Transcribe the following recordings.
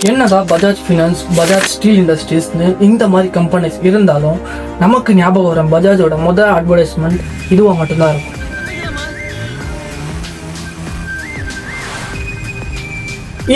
என்னதான் Bajaj finance, Bajaj steel இண்டஸ்ட்ரீஸ்னு இந்த மாதிரி கம்பெனிஸ் இருந்தாலும் நமக்கு ஞாபகம் வர பஜாஜோட முதல் அட்வர்டைஸ்மெண்ட் இதுவா மட்டும்தான் இருக்கும்.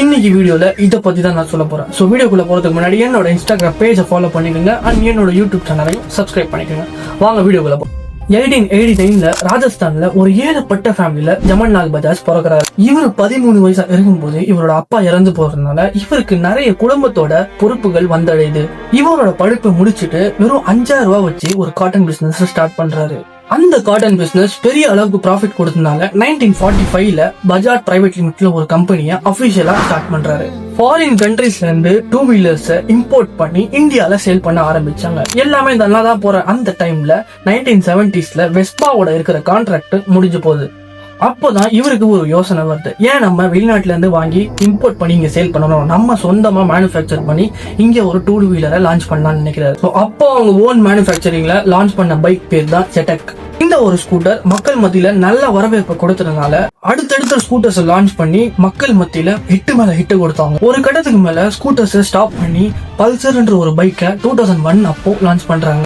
இன்னைக்கு வீடியோல இதை பத்தி தான் நான் சொல்ல போறேன். ஸோ வீடியோக்குள்ள போறதுக்கு முன்னாடி என்னோட இன்ஸ்டாகிராம் பேஜை ஃபாலோ பண்ணிக்கோங்க அண்ட் என்னோட யூடியூப் சேனலையும் சப்ஸ்கிரைப் பண்ணிக்கோங்க. வாங்க வீடியோக்குள்ள போ. 1889 ராஜஸ்தான்ல ஒரு ஏழப்பட்ட ஃபேமிலியில ஜமன்லால் பஜாஜ் பிறக்கிறாரு. இவர் 13 வயசா இருக்கும்போது இவரோட அப்பா இறந்து போறதுனால இவருக்கு நிறைய குடும்பத்தோட பொறுப்புகள் வந்தடையுது. இவரோட படிப்பை முடிச்சுட்டு வெறும் 5000 ரூபாய் வச்சு ஒரு காட்டன் பிசினஸ் ஸ்டார்ட் பண்றாரு. அந்த காட்டன் பிசினஸ் பெரிய அளவுக்கு ப்ராஃபிட் கொடுத்ததுனால 1945ல பஜாஜ் பிரைவேட் லிமிட்ல ஒரு கம்பெனியை அபிஷியலா ஸ்டார்ட் பண்றாரு. ஃபாரின் கண்ட்ரீஸ்ல இருந்து 2 வீலர்ஸ் இம்போர்ட் பண்ணி இந்தியால சேல் பண்ண ஆரம்பிச்சாங்க. எல்லாமே நல்லா தான் போற அந்த டைம்ல 1970ஸ்ல வெஸ்பாவோட இருக்கிற கான்ட்ராக்ட் முடிஞ்சு போகுது. அப்போதான் இவருக்கு ஒரு யோசனை வருது, ஏன் நம்ம வெளிநாட்டுல இருந்து வாங்கி இம்போர்ட் பண்ணி இங்க சேல் பண்ணணும், நம்ம சொந்தமா மேனுஃபேக்சர் பண்ணி இங்க ஒரு 2 வீலரை லான்ச் பண்ணலாம்னு நினைக்கிறாரு. அப்போ அவங்க ஓன் மேனுஃபேக்சரிங்ல லான்ச் பண்ண பைக் பேர் தான் செட்டக். இந்த ஒரு ஸ்கூட்டர் மக்கள் மத்தியில நல்ல வரவேற்பு கொடுத்ததுனால அடுத்தடுத்த ஸ்கூட்டர்ஸ் லான்ச் பண்ணி மக்கள் மத்தியில ஹிட் மேல ஹிட் கொடுத்தாங்க. ஒரு கட்டத்துக்கு மேல ஸ்கூட்டர்ஸ் ஸ்டாப் பண்ணி பல்சர்ன்ற ஒரு பைக்கை 2001 அப்போ லான்ச் பண்றாங்க.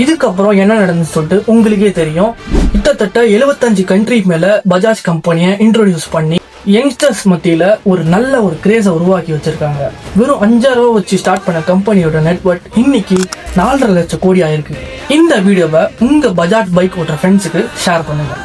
இதுக்கப்புறம் என்ன நடந்துன்னு சொல்லிட்டு உங்களுக்கே தெரியும். கிட்டத்தட்ட 75 கண்ட்ரி மேல பஜாஜ் கம்பெனியை இன்ட்ரோடியூஸ் பண்ணி யங்ஸ்டர்ஸ் மத்தியில ஒரு நல்ல ஒரு கிரேஸை உருவாக்கி வச்சிருக்காங்க. வெறும் 5000 ரூபாய் வச்சு ஸ்டார்ட் பண்ண கம்பெனியோட நெட்வொர்க் இன்னைக்கு 4.5 லட்சம் கோடி ஆயிருக்கு. இந்த வீடியோவை உங்க பஜாஜ் பைக் ஓட்டுற ஃப்ரெண்ட்ஸுக்கு ஷேர் பண்ணுங்க.